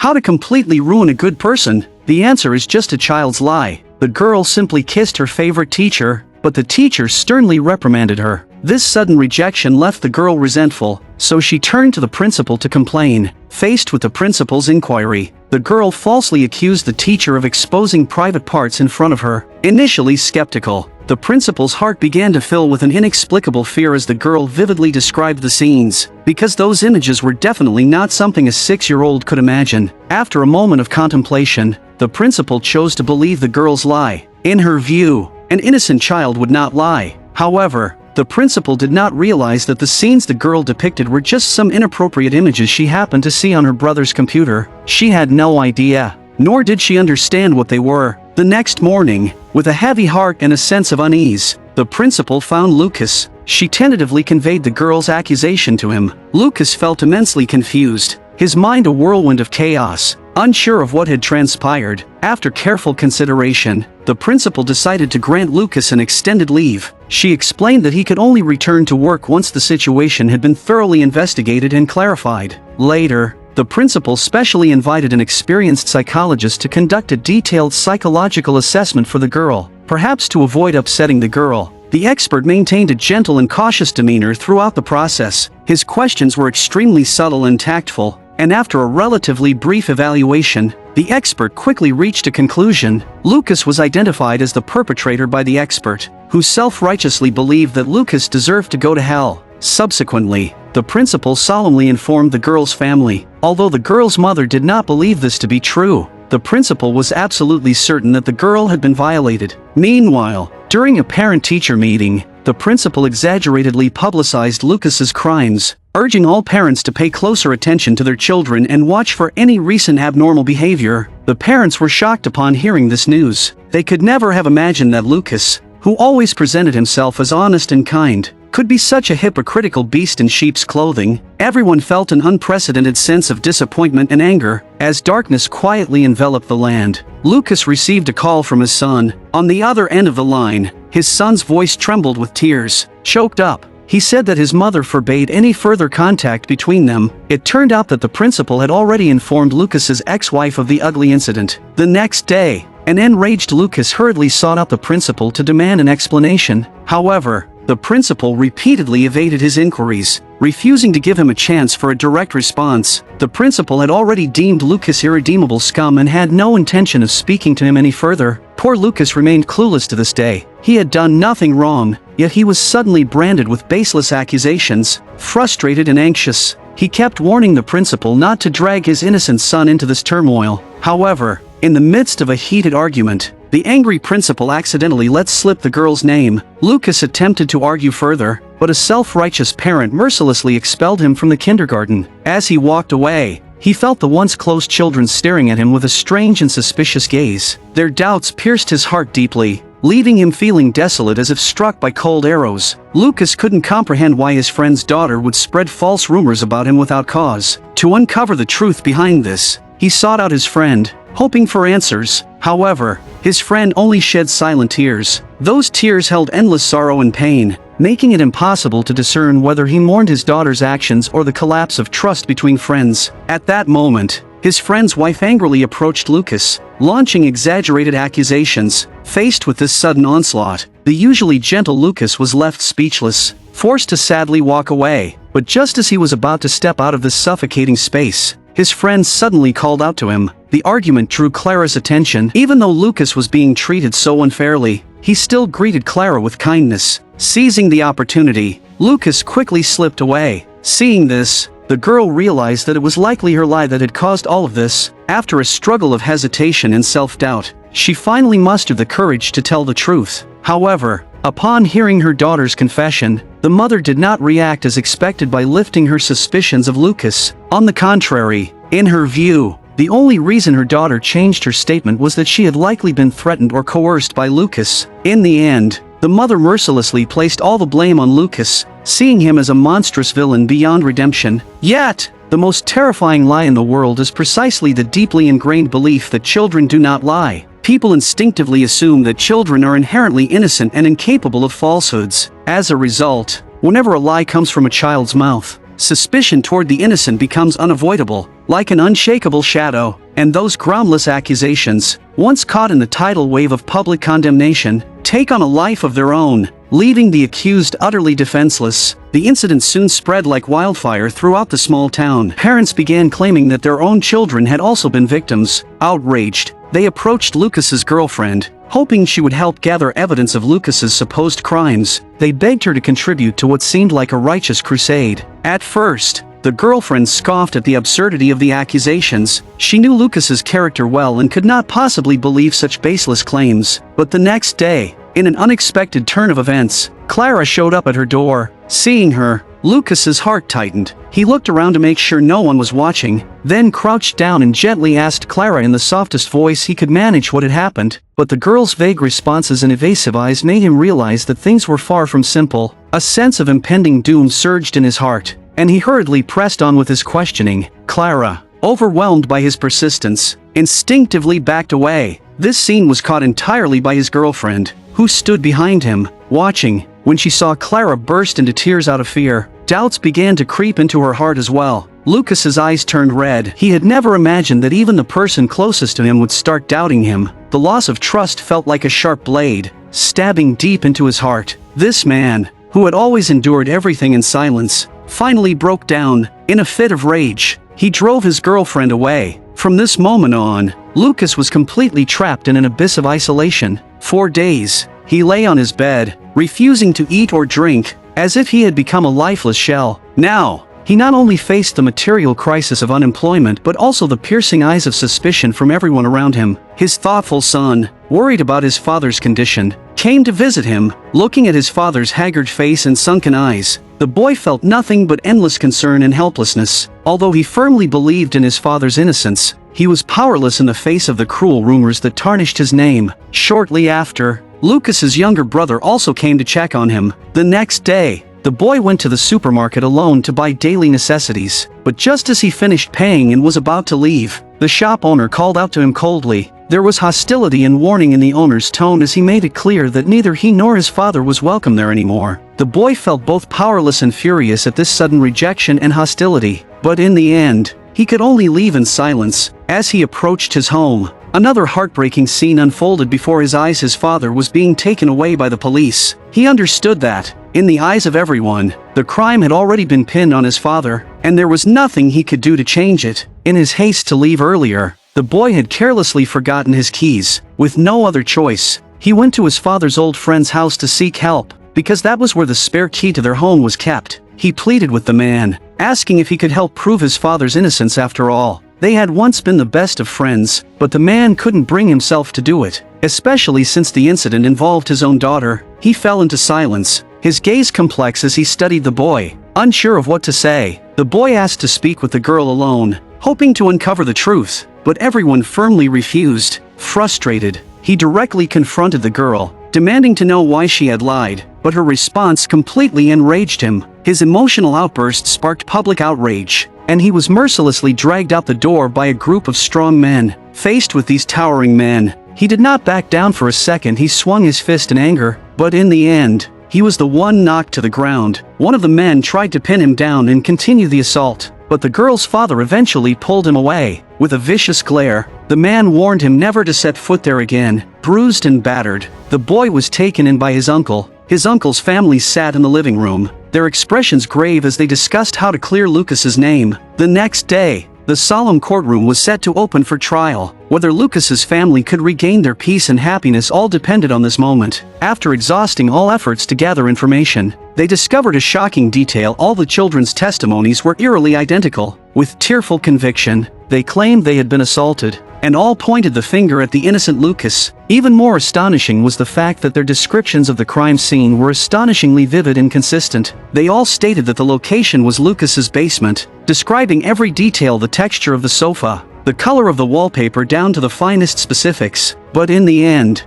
How to completely ruin a good person? The answer is just a child's lie. The girl simply kissed her favorite teacher, but the teacher sternly reprimanded her. This sudden rejection left the girl resentful, so she turned to the principal to complain. Faced with the principal's inquiry, the girl falsely accused the teacher of exposing private parts in front of her. Initially skeptical, the principal's heart began to fill with an inexplicable fear as the girl vividly described the scenes, because those images were definitely not something a 6-year-old could imagine. After a moment of contemplation, the principal chose to believe the girl's lie. In her view, an innocent child would not lie. However, the principal did not realize that the scenes the girl depicted were just some inappropriate images she happened to see on her brother's computer. She had no idea, nor did she understand what they were. The next morning, with a heavy heart and a sense of unease, the principal found Lukas. She tentatively conveyed the girl's accusation to him. Lukas felt immensely confused, his mind a whirlwind of chaos, unsure of what had transpired. After careful consideration, the principal decided to grant Lukas an extended leave. She explained that he could only return to work once the situation had been thoroughly investigated and clarified. Later, the principal specially invited an experienced psychologist to conduct a detailed psychological assessment for the girl, perhaps to avoid upsetting the girl. The expert maintained a gentle and cautious demeanor throughout the process. His questions were extremely subtle and tactful, and after a relatively brief evaluation, the expert quickly reached a conclusion. Lukas was identified as the perpetrator by the expert, who self-righteously believed that Lukas deserved to go to hell. Subsequently, the principal solemnly informed the girl's family. Although the girl's mother did not believe this to be true, the principal was absolutely certain that the girl had been violated. Meanwhile, during a parent-teacher meeting, the principal exaggeratedly publicized Lukas's crimes, urging all parents to pay closer attention to their children and watch for any recent abnormal behavior. The parents were shocked upon hearing this news. They could never have imagined that Lukas, who always presented himself as honest and kind, could be such a hypocritical beast in sheep's clothing. Everyone felt an unprecedented sense of disappointment and anger. As darkness quietly enveloped the land, Lukas received a call from his son. On the other end of the line, his son's voice trembled with tears. Choked up, he said that his mother forbade any further contact between them. It turned out that the principal had already informed Lukas's ex-wife of the ugly incident. The next day, an enraged Lukas hurriedly sought out the principal to demand an explanation. However, the principal repeatedly evaded his inquiries, refusing to give him a chance for a direct response. The principal had already deemed Lukas irredeemable scum and had no intention of speaking to him any further. Poor Lukas remained clueless to this day. He had done nothing wrong, yet he was suddenly branded with baseless accusations. Frustrated and anxious, he kept warning the principal not to drag his innocent son into this turmoil. However, in the midst of a heated argument, the angry principal accidentally let slip the girl's name. Lukas attempted to argue further, but a self-righteous parent mercilessly expelled him from the kindergarten. As he walked away, he felt the once close children staring at him with a strange and suspicious gaze. Their doubts pierced his heart deeply, leaving him feeling desolate as if struck by cold arrows. Lukas couldn't comprehend why his friend's daughter would spread false rumors about him without cause. To uncover the truth behind this, he sought out his friend, hoping for answers. However, his friend only shed silent tears. Those tears held endless sorrow and pain, making it impossible to discern whether he mourned his daughter's actions or the collapse of trust between friends. At that moment, his friend's wife angrily approached Lukas, launching exaggerated accusations. Faced with this sudden onslaught, the usually gentle Lukas was left speechless, forced to sadly walk away. But just as he was about to step out of this suffocating space, his friend suddenly called out to him. The argument drew Clara's attention. Even though Lukas was being treated so unfairly, he still greeted Clara with kindness. Seizing the opportunity, Lukas quickly slipped away. Seeing this, the girl realized that it was likely her lie that had caused all of this. After a struggle of hesitation and self-doubt, she finally mustered the courage to tell the truth. However, upon hearing her daughter's confession, the mother did not react as expected by lifting her suspicions of Lukas. On the contrary, in her view, the only reason her daughter changed her statement was that she had likely been threatened or coerced by Lukas. In the end, the mother mercilessly placed all the blame on Lukas, seeing him as a monstrous villain beyond redemption. Yet, the most terrifying lie in the world is precisely the deeply ingrained belief that children do not lie. People instinctively assume that children are inherently innocent and incapable of falsehoods. As a result, whenever a lie comes from a child's mouth, suspicion toward the innocent becomes unavoidable. like an unshakable shadow, and those groundless accusations, once caught in the tidal wave of public condemnation, take on a life of their own, leaving the accused utterly defenseless. The incident soon spread like wildfire throughout the small town. Parents began claiming that their own children had also been victims. Outraged, they approached Lukas's girlfriend, hoping she would help gather evidence of Lukas's supposed crimes. They begged her to contribute to what seemed like a righteous crusade. At first, the girlfriend scoffed at the absurdity of the accusations. She knew Lukas's character well and could not possibly believe such baseless claims. But the next day, in an unexpected turn of events, Clara showed up at her door. Seeing her, Lukas's heart tightened. He looked around to make sure no one was watching, then crouched down and gently asked Clara in the softest voice he could manage what had happened. But the girl's vague responses and evasive eyes made him realize that things were far from simple. A sense of impending doom surged in his heart, and he hurriedly pressed on with his questioning. Clara, overwhelmed by his persistence, instinctively backed away. This scene was caught entirely by his girlfriend, who stood behind him, watching. When she saw Clara burst into tears out of fear, doubts began to creep into her heart as well. Lukas's eyes turned red. He had never imagined that even the person closest to him would start doubting him. The loss of trust felt like a sharp blade, stabbing deep into his heart. This man, who had always endured everything in silence, finally broke down. In a fit of rage, he drove his girlfriend away. From this moment on, Lukas was completely trapped in an abyss of isolation. For days, he lay on his bed, refusing to eat or drink, as if he had become a lifeless shell. Now, he not only faced the material crisis of unemployment but also the piercing eyes of suspicion from everyone around him. His thoughtful son, worried about his father's condition, came to visit him. Looking at his father's haggard face and sunken eyes, the boy felt nothing but endless concern and helplessness. Although he firmly believed in his father's innocence, he was powerless in the face of the cruel rumors that tarnished his name. Shortly after, Lukas's younger brother also came to check on him. The next day, the boy went to the supermarket alone to buy daily necessities. But just as he finished paying and was about to leave, the shop owner called out to him coldly. There was hostility and warning in the owner's tone as he made it clear that neither he nor his father was welcome there anymore. The boy felt both powerless and furious at this sudden rejection and hostility. But in the end, he could only leave in silence. As he approached his home, another heartbreaking scene unfolded before his eyes. His father was being taken away by the police. He understood that, in the eyes of everyone, the crime had already been pinned on his father, and there was nothing he could do to change it. In his haste to leave earlier, the boy had carelessly forgotten his keys. With no other choice, he went to his father's old friend's house to seek help, because that was where the spare key to their home was kept. He pleaded with the man, asking if he could help prove his father's innocence. After all, they had once been the best of friends, but the man couldn't bring himself to do it, especially since the incident involved his own daughter. He fell into silence, his gaze complex as he studied the boy. Unsure of what to say, the boy asked to speak with the girl alone, hoping to uncover the truth, but everyone firmly refused. Frustrated, he directly confronted the girl, demanding to know why she had lied, but her response completely enraged him. His emotional outburst sparked public outrage, and he was mercilessly dragged out the door by a group of strong men. Faced with these towering men, he did not back down for a second. He swung his fist in anger, but in the end, he was the one knocked to the ground. One of the men tried to pin him down and continue the assault, but the girl's father eventually pulled him away. With a vicious glare, the man warned him never to set foot there again. Bruised and battered, the boy was taken in by his uncle. His uncle's family sat in the living room, their expressions grave as they discussed how to clear Lukas's name. The next day, the solemn courtroom was set to open for trial. Whether Lukas's family could regain their peace and happiness all depended on this moment. After exhausting all efforts to gather information, they discovered a shocking detail. All the children's testimonies were eerily identical. With tearful conviction, they claimed they had been assaulted, and all pointed the finger at the innocent Lukas. Even more astonishing was the fact that their descriptions of the crime scene were astonishingly vivid and consistent. They all stated that the location was Lukas's basement, describing every detail: the texture of the sofa, the color of the wallpaper, down to the finest specifics. But in the end,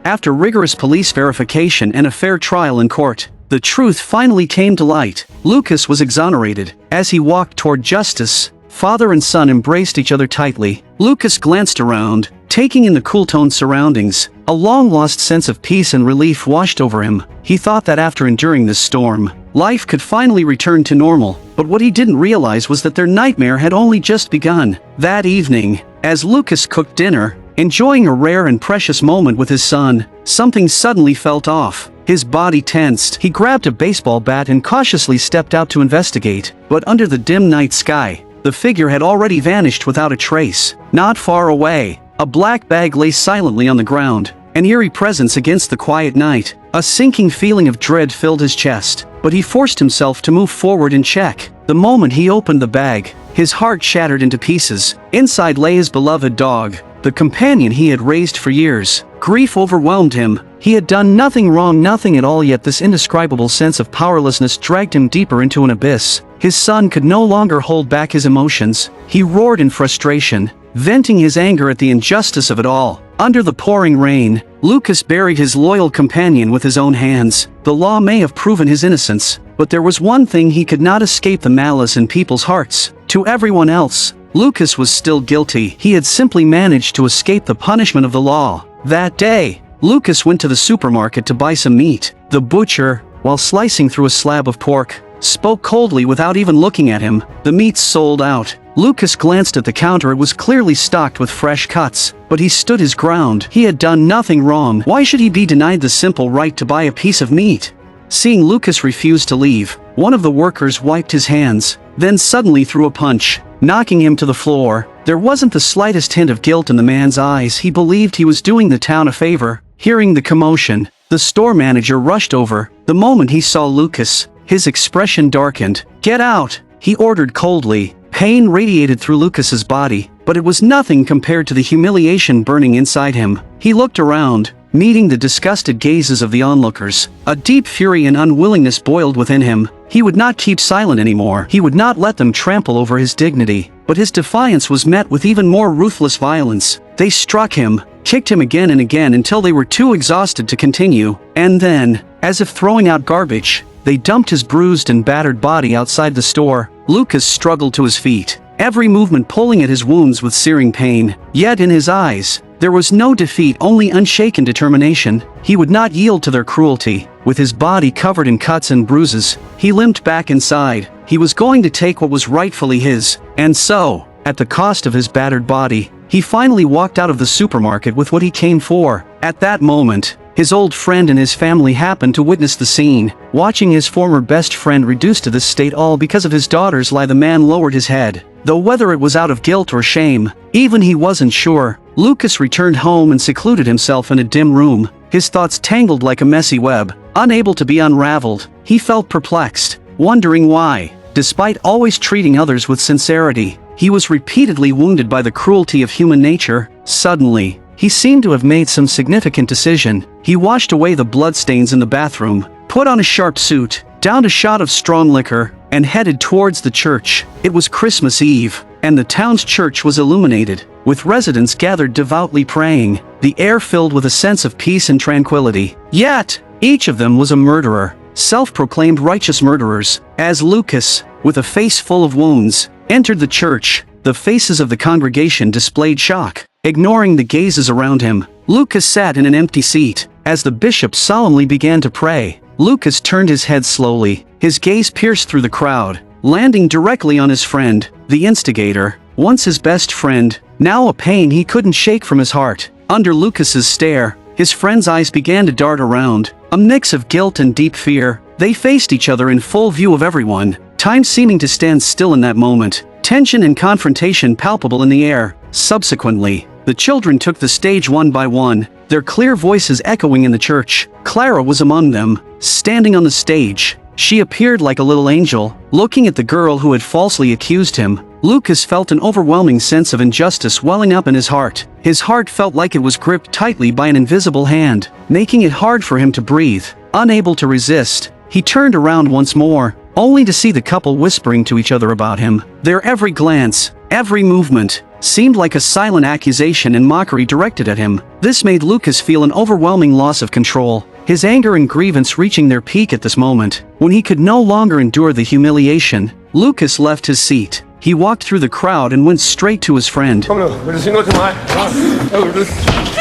after rigorous police verification and a fair trial in court, the truth finally came to light. Lukas was exonerated. As he walked toward justice, Father and son embraced each other tightly. Lukas glanced around, taking in the cool-toned surroundings. A long-lost sense of peace and relief washed over him. He thought that after enduring this storm, life could finally return to normal. But what he didn't realize was that their nightmare had only just begun. That evening, as Lukas cooked dinner, enjoying a rare and precious moment with his son, something suddenly felt off. His body tensed. He grabbed a baseball bat and cautiously stepped out to investigate. But under the dim night sky, the figure had already vanished without a trace. Not far away, a black bag lay silently on the ground, an eerie presence against the quiet night. A sinking feeling of dread filled his chest, but he forced himself to move forward and check. The moment he opened the bag, his heart shattered into pieces. Inside lay his beloved dog, the companion he had raised for years. Grief overwhelmed him. He had done nothing wrong, nothing at all, yet this indescribable sense of powerlessness dragged him deeper into an abyss. His son could no longer hold back his emotions. He roared in frustration, venting his anger at the injustice of it all. Under the pouring rain, Lukas buried his loyal companion with his own hands. The law may have proven his innocence, but there was one thing he could not escape: the malice in people's hearts. To everyone else, Lukas was still guilty. He had simply managed to escape the punishment of the law. That day, Lukas went to the supermarket to buy some meat. The butcher, while slicing through a slab of pork, spoke coldly without even looking at him. The meat's sold out. Lukas glanced at the counter. It was clearly stocked with fresh cuts, but he stood his ground. He had done nothing wrong. Why should he be denied the simple right to buy a piece of meat? Seeing Lukas refuse to leave, one of the workers wiped his hands, then suddenly threw a punch, knocking him to the floor. There wasn't the slightest hint of guilt in the man's eyes. He believed he was doing the town a favor. Hearing the commotion, the store manager rushed over. The moment he saw Lukas, his expression darkened. "Get out!" he ordered coldly. Pain radiated through Lukas's body, but it was nothing compared to the humiliation burning inside him. He looked around, meeting the disgusted gazes of the onlookers. A deep fury and unwillingness boiled within him. He would not keep silent anymore. He would not let them trample over his dignity. But his defiance was met with even more ruthless violence. They struck him, kicked him again and again until they were too exhausted to continue. And then, as if throwing out garbage, they dumped his bruised and battered body outside the store. Lukas struggled to his feet, every movement pulling at his wounds with searing pain. Yet in his eyes, there was no defeat, only unshaken determination. He would not yield to their cruelty. With his body covered in cuts and bruises, he limped back inside. He was going to take what was rightfully his. And so, at the cost of his battered body, he finally walked out of the supermarket with what he came for. At that moment, his old friend and his family happened to witness the scene. Watching his former best friend reduced to this state all because of his daughter's lie, the man lowered his head. Though whether it was out of guilt or shame, even he wasn't sure. Lukas returned home and secluded himself in a dim room. His thoughts tangled like a messy web, unable to be unraveled. He felt perplexed, wondering why, despite always treating others with sincerity, he was repeatedly wounded by the cruelty of human nature. Suddenly, he seemed to have made some significant decision. He washed away the bloodstains in the bathroom, put on a sharp suit, downed a shot of strong liquor, and headed towards the church. It was Christmas Eve, and the town's church was illuminated, with residents gathered devoutly praying, the air filled with a sense of peace and tranquility. Yet, each of them was a murderer, self-proclaimed righteous murderers. As Lukas, with a face full of wounds, entered the church, the faces of the congregation displayed shock. Ignoring the gazes around him, Lukas sat in an empty seat. As the bishop solemnly began to pray, Lukas turned his head slowly. His gaze pierced through the crowd, landing directly on his friend, the instigator, once his best friend, now a pain he couldn't shake from his heart. Under Lukas's stare, his friend's eyes began to dart around, a mix of guilt and deep fear. They faced each other in full view of everyone, time seeming to stand still in that moment, tension and confrontation palpable in the air. Subsequently, the children took the stage one by one, their clear voices echoing in the church. Clara was among them, standing on the stage. She appeared like a little angel, looking at the girl who had falsely accused him. Lukas felt an overwhelming sense of injustice welling up in his heart. His heart felt like it was gripped tightly by an invisible hand, making it hard for him to breathe. Unable to resist, he turned around once more, only to see the couple whispering to each other about him. Their every glance, every movement, seemed like a silent accusation and mockery directed at him. This made Lukas feel an overwhelming loss of control, his anger and grievance reaching their peak at this moment. When he could no longer endure the humiliation, Lukas left his seat, he walked through the crowd and went straight to his friend. Kom nu, vil du sige noget til mig?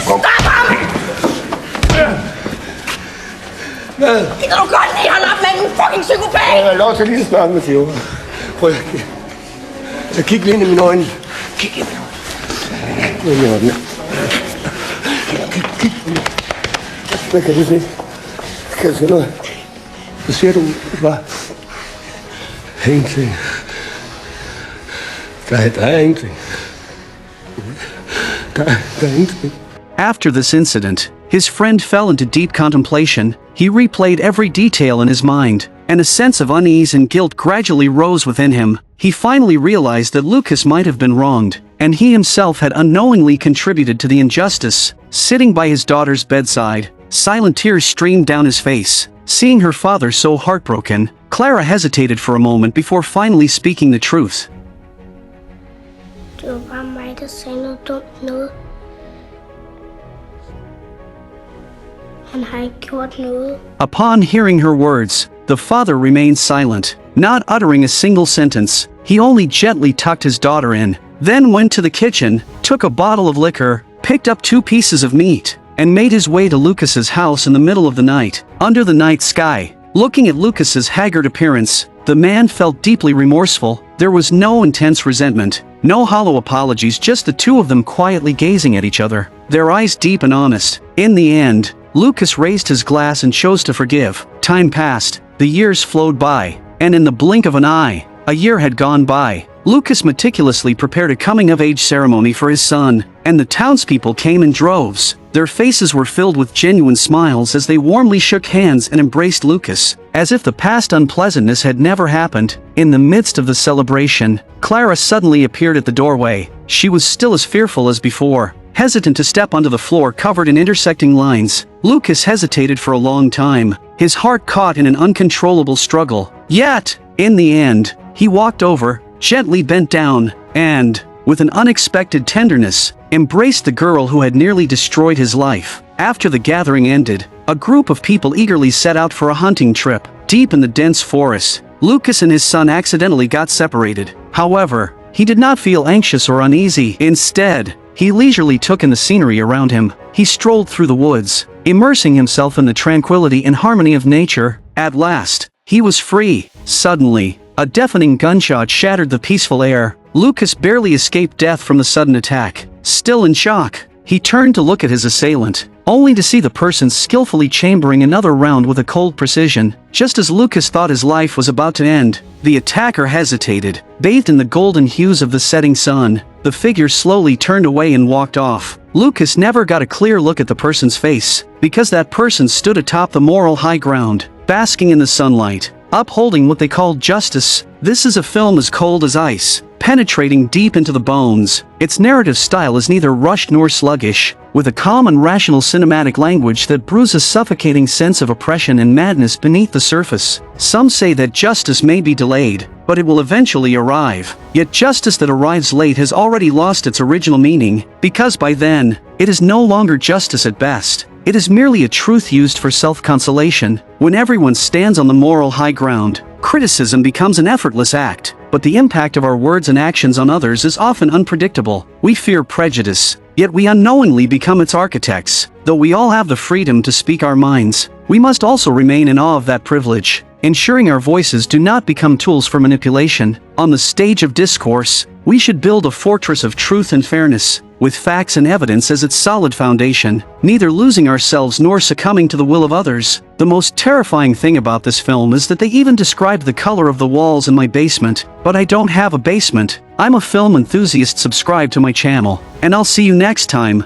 Kom der, hvad? Det kan du godt lige holde op med, den fucking psykopat! Jeg har lov til lige at snakke med Theo. Prøv at kigge lige ind i mine øjne. Kig ind i mine øjne. Kig. Hvad kan du se? Kan du se noget? Hvad siger du? Hvad? Ingenting. Der er ingenting. Der er ingenting. After this incident, his friend fell into deep contemplation. He replayed every detail in his mind, and a sense of unease and guilt gradually rose within him. He finally realized that Lukas might have been wronged, and he himself had unknowingly contributed to the injustice. Sitting by his daughter's bedside, silent tears streamed down his face. Seeing her father so heartbroken, Clara hesitated for a moment before finally speaking the truth. Det var bare mig, der sagde noget dumt noget. Han har ikke gjort noget. Upon hearing her words, the father remained silent, not uttering a single sentence. He only gently tucked his daughter in, then went to the kitchen, took a bottle of liquor, picked up 2 pieces of meat, and made his way to Lukas's house in the middle of the night. Under the night sky, looking at Lukas's haggard appearance, the man felt deeply remorseful. There was no intense resentment, no hollow apologies, just the two of them quietly gazing at each other, their eyes deep and honest. In the end, Lukas raised his glass and chose to forgive. Time passed, the years flowed by, and in the blink of an eye, a year had gone by. Lukas meticulously prepared a coming-of-age ceremony for his son, and the townspeople came in droves. Their faces were filled with genuine smiles as they warmly shook hands and embraced Lukas, as if the past unpleasantness had never happened. In the midst of the celebration, Clara suddenly appeared at the doorway. She was still as fearful as before, hesitant to step onto the floor covered in intersecting lines. Lukas hesitated for a long time, his heart caught in an uncontrollable struggle. Yet, in the end, he walked over, gently bent down, and, with an unexpected tenderness, embraced the girl who had nearly destroyed his life. After the gathering ended, a group of people eagerly set out for a hunting trip. Deep in the dense forest, Lukas and his son accidentally got separated. However, he did not feel anxious or uneasy. Instead, he leisurely took in the scenery around him. He strolled through the woods, immersing himself in the tranquility and harmony of nature. At last, he was free. Suddenly, a deafening gunshot shattered the peaceful air. Lukas barely escaped death from the sudden attack. Still in shock, he turned to look at his assailant, only to see the person skillfully chambering another round with a cold precision. Just as Lukas thought his life was about to end, the attacker hesitated. Bathed in the golden hues of the setting sun, the figure slowly turned away and walked off. Lukas never got a clear look at the person's face, because that person stood atop the moral high ground, basking in the sunlight, upholding what they called justice. This is a film as cold as ice, penetrating deep into the bones. Its narrative style is neither rushed nor sluggish, with a calm and rational cinematic language that brews a suffocating sense of oppression and madness beneath the surface. Some say that justice may be delayed, but it will eventually arrive. Yet justice that arrives late has already lost its original meaning, because by then, it is no longer justice at best. It is merely a truth used for self-consolation. When everyone stands on the moral high ground, criticism becomes an effortless act, but the impact of our words and actions on others is often unpredictable. We fear prejudice, yet we unknowingly become its architects. Though we all have the freedom to speak our minds, we must also remain in awe of that privilege, ensuring our voices do not become tools for manipulation. On the stage of discourse, we should build a fortress of truth and fairness, with facts and evidence as its solid foundation, neither losing ourselves nor succumbing to the will of others. The most terrifying thing about this film is that they even described the color of the walls in my basement, but I don't have a basement. I'm a film enthusiast. Subscribe to my channel, and I'll see you next time.